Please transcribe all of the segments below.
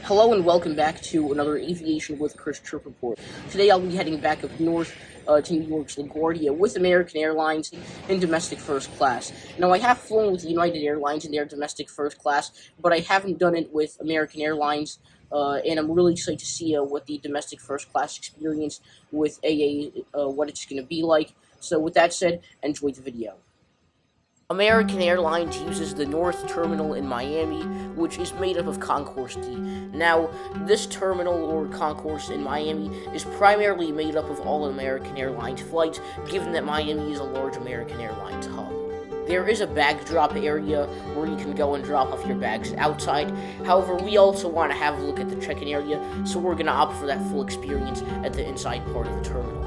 Hello and welcome back to another Aviation with Chris trip report. Today I'll be heading back up north to New York's LaGuardia with American Airlines in domestic first class. Now I have flown with United Airlines in their domestic first class, but I haven't done it with American Airlines, and I'm really excited to see what the domestic first class experience with AA, what it's going to be like. So with that said, enjoy the video. American Airlines uses the North Terminal in Miami, which is made up of Concourse D. Now, this terminal, or concourse in Miami, is primarily made up of all American Airlines flights, given that Miami is a large American Airlines hub. There is a bag drop area where you can go and drop off your bags outside. However, we also want to have a look at the check-in area, so we're going to opt for that full experience at the inside part of the terminal.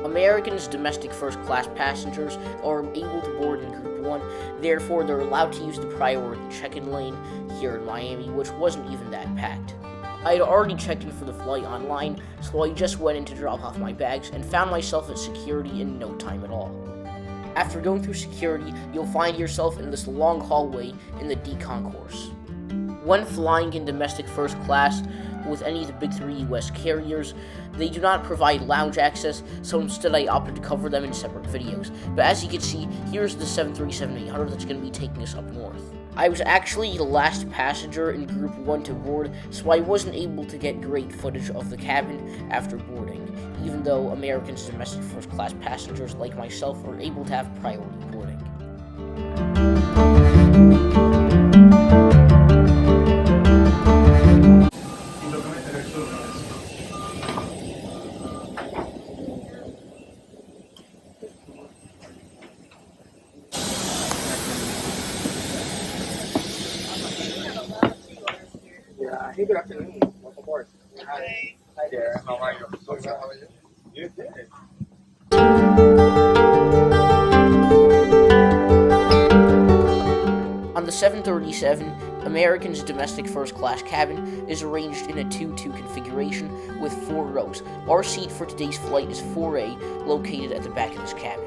American's domestic first-class passengers are able to board in Group 1, therefore they're allowed to use the priority check-in lane here in Miami, which wasn't even that packed. I had already checked in for the flight online, so I just went in to drop off my bags and found myself at security in no time at all. After going through security, you'll find yourself in this long hallway in the D concourse. When flying in domestic first class with any of the big three US carriers, they do not provide lounge access, so instead I opted to cover them in separate videos. But as you can see, here's the 737-800 that's going to be taking us up north. I was actually the last passenger in Group 1 to board, so I wasn't able to get great footage of the cabin after boarding, even though American's domestic first class passengers like myself are able to have priority boarding. Hey, good afternoon. Welcome aboard. Hi. Hi there. How are you? So good. How are you? You're good. On the 737, American's domestic first-class cabin is arranged in a 2-2 configuration with 4 rows. Our seat for today's flight is 4A, located at the back of this cabin.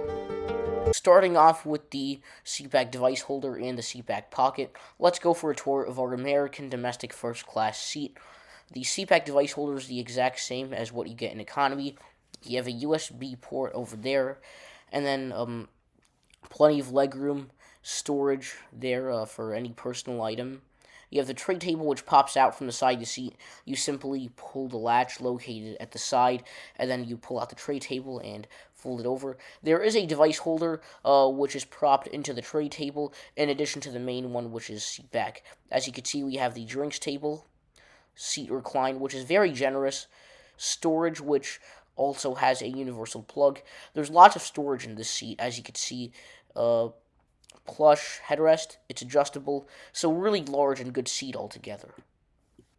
Starting off with the seatback device holder and the seatback pocket, let's go for a tour of our American domestic first-class seat. The seatback device holder is the exact same as what you get in economy. You have a USB port over there, and then plenty of legroom, storage there for any personal item. You have the tray table, which pops out from the side of the seat. You simply pull the latch located at the side, and then you pull out the tray table and fold it over. There is a device holder, which is propped into the tray table, in addition to the main one, which is seat back. As you can see, we have the drinks table, seat recline, which is very generous, storage, which also has a universal plug. There's lots of storage in this seat, as you can see. Plush headrest, it's adjustable, so really large and good seat altogether.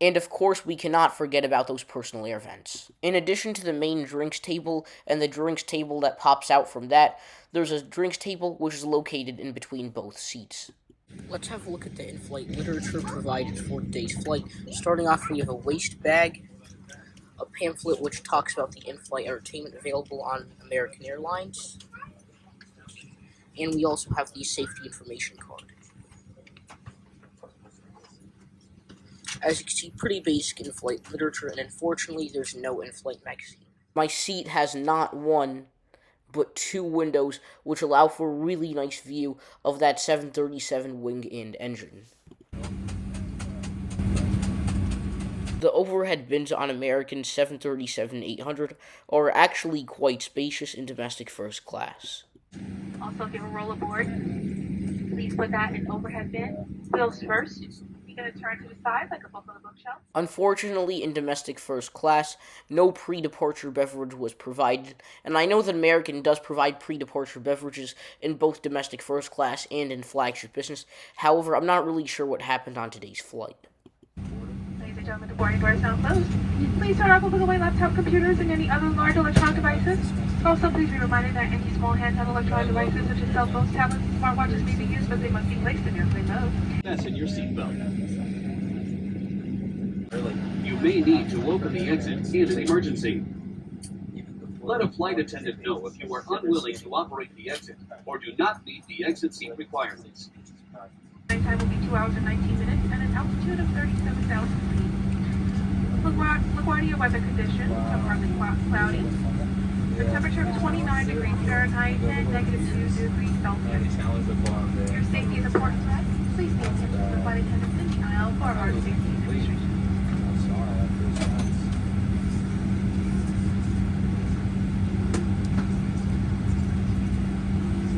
And of course, we cannot forget about those personal air vents. In addition to the main drinks table and the drinks table that pops out from that, there's a drinks table which is located in between both seats. Let's have a look at the in-flight literature provided for today's flight. Starting off, we have a waist bag, a pamphlet which talks about the in-flight entertainment available on American Airlines, and we also have the safety information card. As you can see, pretty basic in-flight literature, and unfortunately, there's no in-flight magazine. My seat has not one, but 2 windows, which allow for a really nice view of that 737 wing and engine. The overhead bins on American 737-800 are actually quite spacious in domestic first class. Also, if you have a roll aboard, please put that in overhead bin. Wheels first. You're going to turn to the side like a book on a bookshelf. Unfortunately, in domestic first class, no pre-departure beverage was provided, and I know that American does provide pre-departure beverages in both domestic first class and in flagship business. However, I'm not really sure what happened on today's flight. Ladies and gentlemen, the boarding door is now closed. Please turn off or put away laptop computers and any other large electronic devices. Also, please be reminded that any small handheld electronic devices such as cell phones, tablets, and smartwatches may be used, but they must be placed in airplane mode. Fasten your seatbelt. You may need to open the exit in an emergency. Let a flight attendant know if you are unwilling to operate the exit or do not meet the exit seat requirements. time will be 2 hours and 19 minutes and an altitude of 37,000 feet. LaGuardia weather conditions are partly cloudy. The temperature of 29 degrees Fahrenheit and -2 degrees Celsius. Your safety is important to us. Please pay attention to the flight attendants in the aisle for our safety demonstration.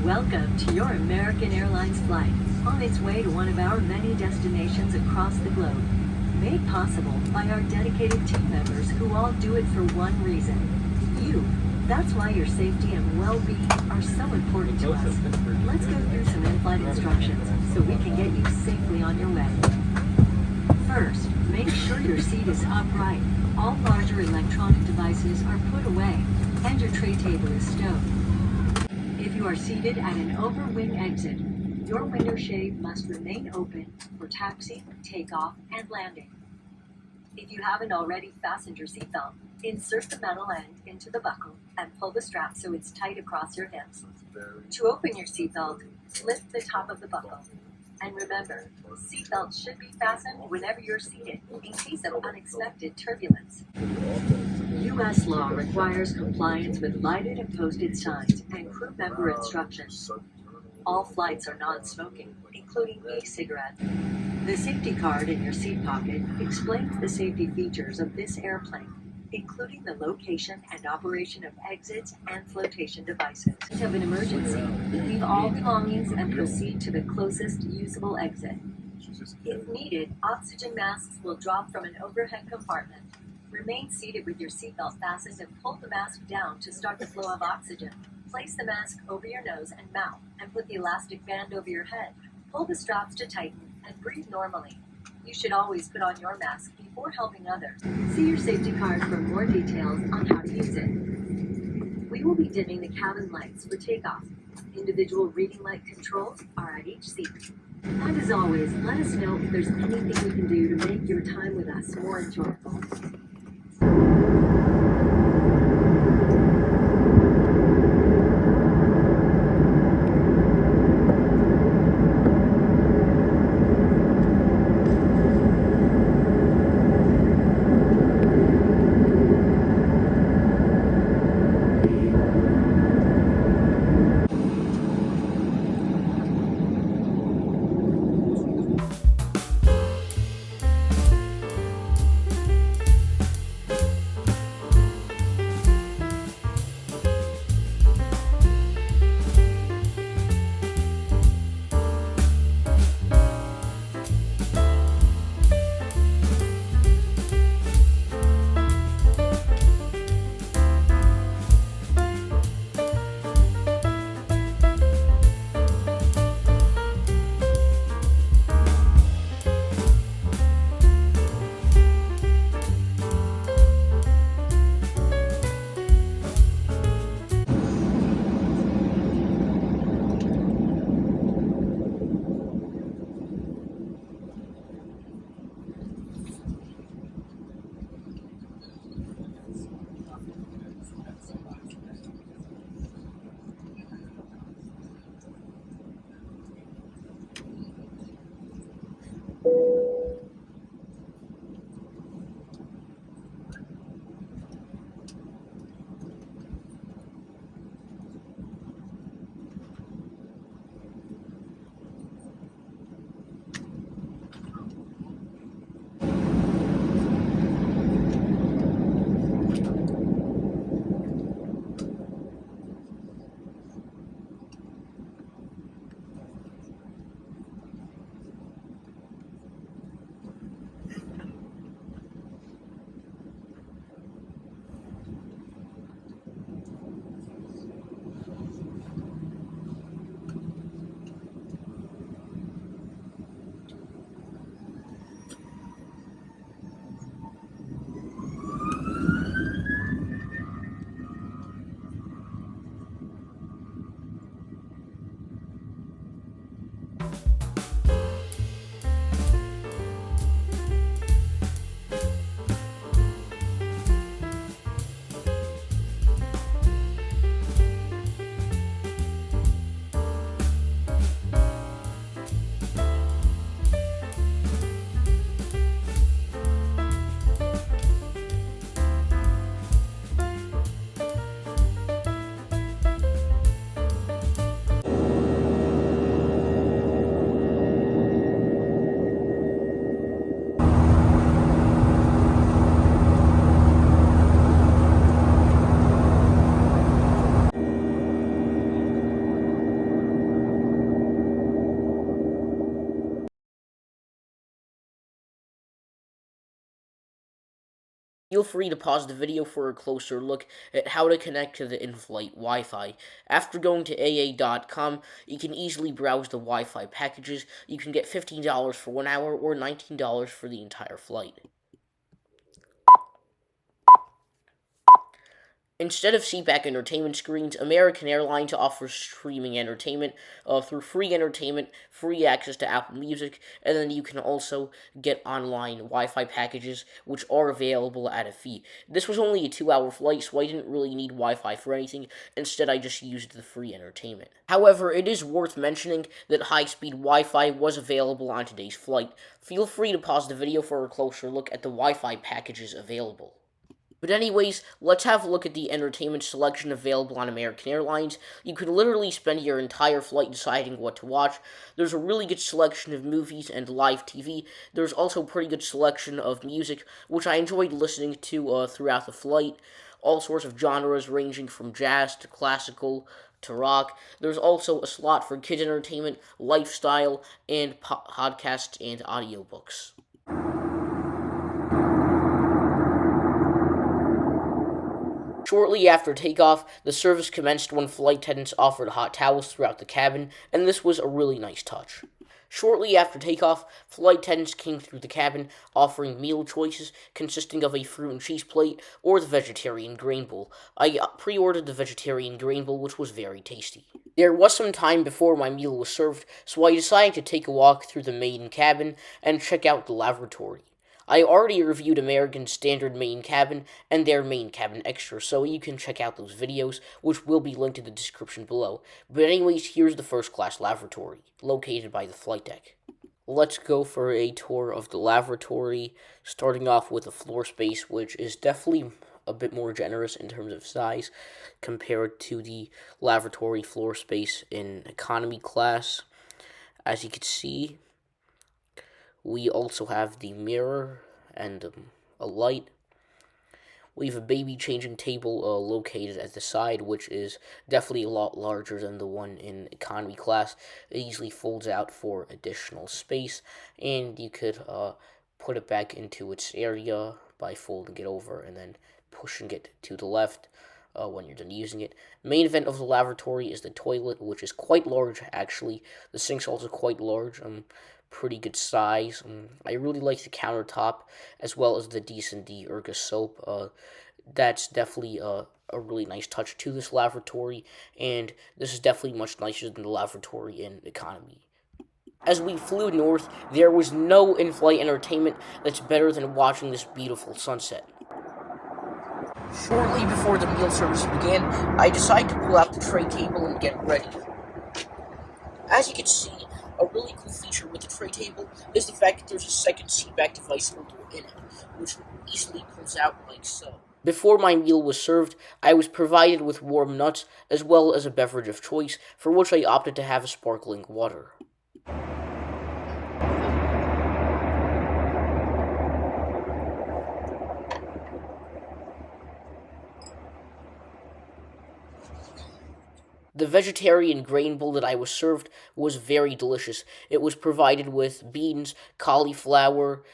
Welcome to your American Airlines flight, on its way to one of our many destinations across the globe. Made possible by our dedicated team members who all do it for one reason: you. That's why your safety and well-being are so important to us. Let's go through some in-flight instructions so we can get you safely on your way. First, make sure your seat is upright. All larger electronic devices are put away, and your tray table is stowed. If you are seated at an overwing exit, your window shade must remain open for taxi, takeoff, and landing. If you haven't already fastened your seatbelt, insert the metal end into the buckle and pull the strap so it's tight across your hips. To open your seatbelt, lift the top of the buckle. And remember, seatbelts should be fastened whenever you're seated in case of unexpected turbulence. U.S. law requires compliance with lighted and posted signs and crew member instructions. All flights are non-smoking, including e-cigarettes. The safety card in your seat pocket explains the safety features of this airplane, including the location and operation of exits and flotation devices. In case of an emergency, leave all belongings and proceed to the closest usable exit. If needed, oxygen masks will drop from an overhead compartment. Remain seated with your seatbelt fastened and pull the mask down to start the flow of oxygen. Place the mask over your nose and mouth and put the elastic band over your head. Pull the straps to tighten and breathe normally. You should always put on your mask before helping others. See your safety card for more details on how to use it. We will be dimming the cabin lights for takeoff. Individual reading light controls are at each seat. And as always, let us know if there's anything we can do to make your time with us more enjoyable. Feel free to pause the video for a closer look at how to connect to the in-flight Wi-Fi. After going to AA.com, you can easily browse the Wi-Fi packages. You can get $15 for 1 hour or $19 for the entire flight. Instead of seatback entertainment screens, American Airlines offers streaming entertainment through free entertainment, free access to Apple Music, and then you can also get online Wi-Fi packages, which are available at a fee. This was only a 2-hour flight, so I didn't really need Wi-Fi for anything. Instead, I just used the free entertainment. However, it is worth mentioning that high-speed Wi-Fi was available on today's flight. Feel free to pause the video for a closer look at the Wi-Fi packages available. But anyways, let's have a look at the entertainment selection available on American Airlines. You can literally spend your entire flight deciding what to watch. There's a really good selection of movies and live TV. There's also a pretty good selection of music, which I enjoyed listening to throughout the flight. All sorts of genres ranging from jazz to classical to rock. There's also a slot for kids entertainment, lifestyle, and podcasts and audiobooks. Shortly after takeoff, the service commenced when flight attendants offered hot towels throughout the cabin, and this was a really nice touch. Shortly after takeoff, flight attendants came through the cabin offering meal choices consisting of a fruit and cheese plate or the vegetarian grain bowl. I pre-ordered the vegetarian grain bowl, which was very tasty. There was some time before my meal was served, so I decided to take a walk through the main cabin and check out the lavatory. I already reviewed American's standard main cabin and their main cabin extra, so you can check out those videos, which will be linked in the description below. But anyways, here's the first class lavatory, located by the flight deck. Let's go for a tour of the lavatory, starting off with the floor space, which is definitely a bit more generous in terms of size compared to the lavatory floor space in economy class. As you can see, we also have the mirror and a light. We have a baby changing table located at the side, which is definitely a lot larger than the one in economy class. It easily folds out for additional space, and you could put it back into its area by folding it over and then pushing it to the left when you're done using it. Main event of the lavatory is the toilet, which is quite large actually. The sink's also quite large. Pretty good size. I really like the countertop as well as the decent Urga soap. That's definitely a really nice touch to this lavatory, and this is definitely much nicer than the lavatory in economy. As we flew north, there was no in-flight entertainment that's better than watching this beautiful sunset. Shortly before the meal service began, I decided to pull out the tray table and get ready. As you can see, a really cool feature with the tray table is the fact that there's a second seatback device holder in it, which easily pulls out like so. Before my meal was served, I was provided with warm nuts as well as a beverage of choice, for which I opted to have a sparkling water. The vegetarian grain bowl that I was served was very delicious. It was provided with beans, cauliflower,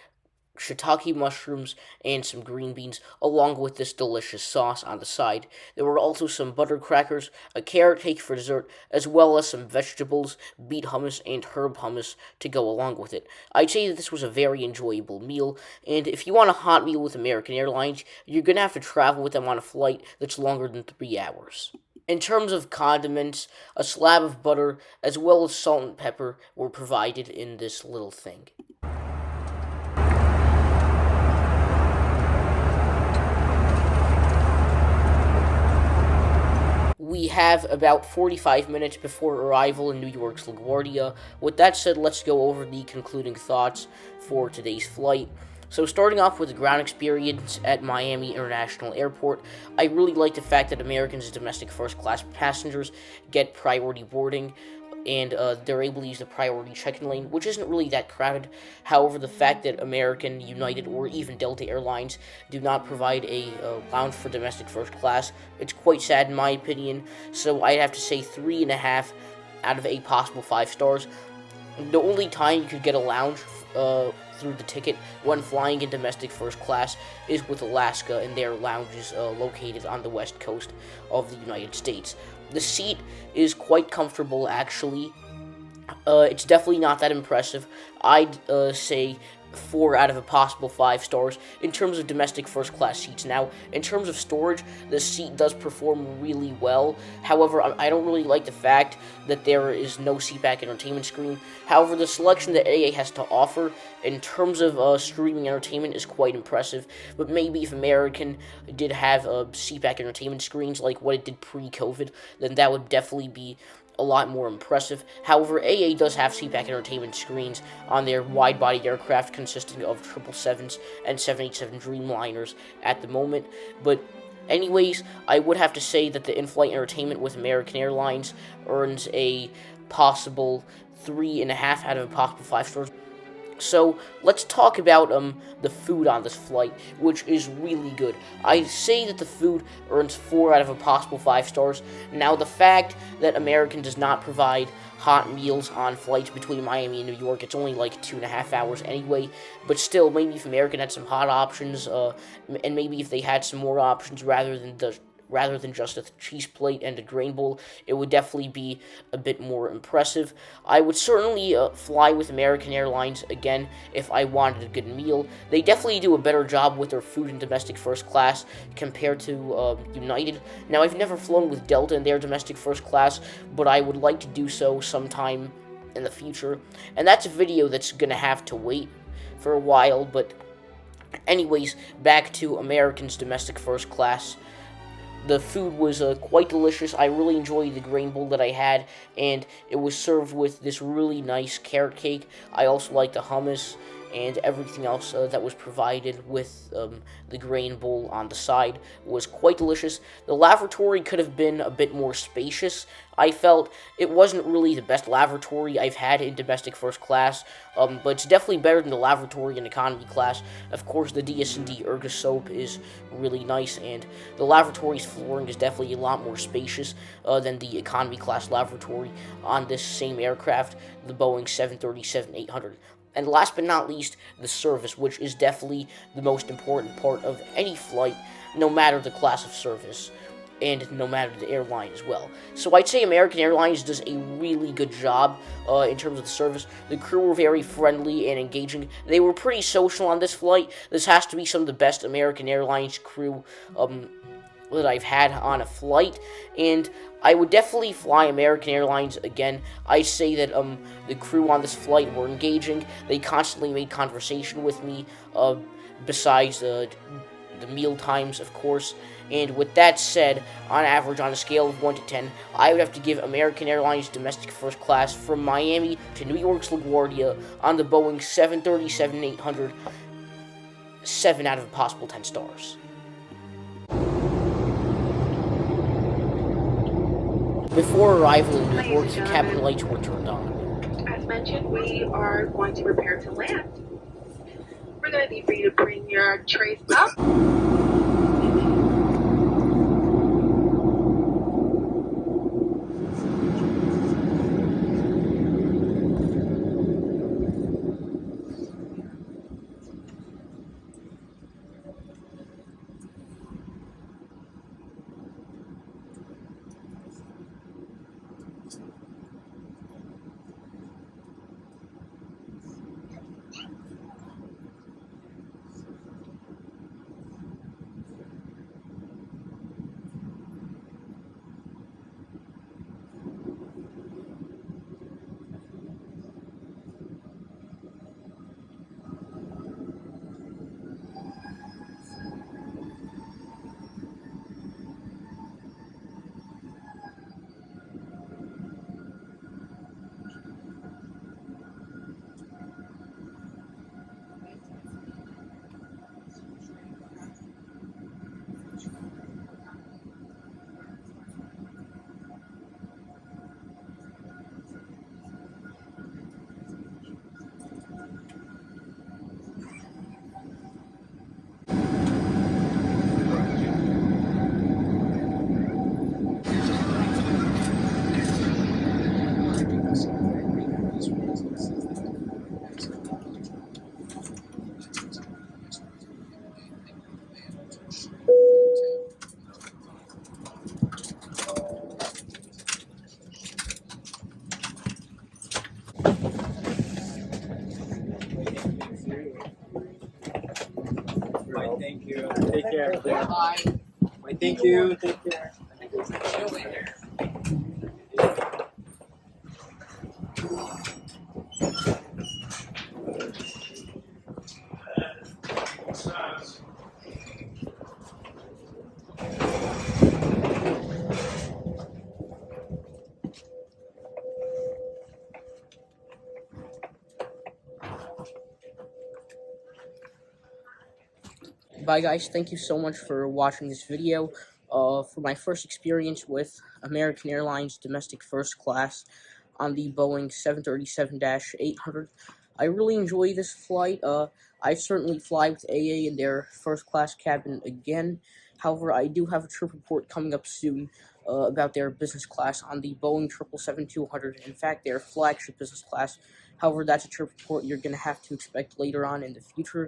shiitake mushrooms, and some green beans, along with this delicious sauce on the side. There were also some butter crackers, a carrot cake for dessert, as well as some vegetables, beet hummus, and herb hummus to go along with it. I'd say that this was a very enjoyable meal, and if you want a hot meal with American Airlines, you're going to have to travel with them on a flight that's longer than 3 hours. In terms of condiments, a slab of butter as well as salt and pepper were provided in this little thing. We have about 45 minutes before arrival in New York's LaGuardia. With that said, let's go over the concluding thoughts for today's flight. So starting off with the ground experience at Miami International Airport, I really like the fact that American's domestic first-class passengers get priority boarding, and they're able to use the priority check-in lane, which isn't really that crowded. However, the fact that American, United, or even Delta Airlines do not provide a lounge for domestic first class, it's quite sad in my opinion, so I'd have to say 3.5 out of a possible 5 stars. The only time you could get a lounge through the ticket when flying in domestic first class is with Alaska and their lounges located on the west coast of the United States. The seat is quite comfortable, actually. It's definitely not that impressive. I'd say 4 out of a possible 5 stars in terms of domestic first class seats. Now, in terms of storage, the seat does perform really well. However, I don't really like the fact that there is no seatback entertainment screen. However, the selection that AA has to offer in terms of streaming entertainment is quite impressive. But maybe if American did have seatback entertainment screens like what it did pre-COVID, then that would definitely be a lot more impressive. However, AA does have seatback entertainment screens on their wide-body aircraft consisting of 777s and 787 Dreamliners at the moment. But anyways, I would have to say that the in-flight entertainment with American Airlines earns a possible 3.5 out of a possible 5 stars. So, let's talk about the food on this flight, which is really good. I say that the food earns 4 out of a possible 5 stars. Now, the fact that American does not provide hot meals on flights between Miami and New York, it's only like 2.5 hours anyway, but still, maybe if American had some hot options, and maybe if they had some more options rather than just a cheese plate and a grain bowl, it would definitely be a bit more impressive. I would certainly fly with American Airlines again if I wanted a good meal. They definitely do a better job with their food in domestic first class compared to United. Now, I've never flown with Delta in their domestic first class, but I would like to do so sometime in the future. And that's a video that's going to have to wait for a while, but anyways, back to American's domestic first class. The food was quite delicious. I really enjoyed the grain bowl that I had, and it was served with this really nice carrot cake. I also liked the hummus and everything else that was provided with the grain bowl on the side was quite delicious. The lavatory could have been a bit more spacious. I felt it wasn't really the best lavatory I've had in domestic first class, but it's definitely better than the lavatory in economy class. Of course, the DS&D Erga soap is really nice, and the lavatory's flooring is definitely a lot more spacious than the economy class lavatory on this same aircraft, the Boeing 737-800. And last but not least, the service, which is definitely the most important part of any flight, no matter the class of service, and no matter the airline as well. So I'd say American Airlines does a really good job in terms of the service. The crew were very friendly and engaging. They were pretty social on this flight. This has to be some of the best American Airlines crew that I've had on a flight, and I would definitely fly American Airlines again. I'd say that the crew on this flight were engaging. They constantly made conversation with me, besides the meal times, of course. And with that said, on average, on a scale of 1 to 10, I would have to give American Airlines domestic first class from Miami to New York's LaGuardia on the Boeing 737-800 7 out of a possible 10 stars. Before arrival in New York, the cabin lights were turned on. As mentioned, we are going to prepare to land. We're going to need for you to bring your trays up. there. Wait, thank you. Take care. Bye guys, thank you so much for watching this video. For my first experience with American Airlines domestic first class on the Boeing 737-800. I really enjoy this flight. I certainly fly with AA in their first class cabin again. However, I do have a trip report coming up soon about their business class on the Boeing 777-200. In fact, their flagship business class. However, that's a trip report you're going to have to expect later on in the future.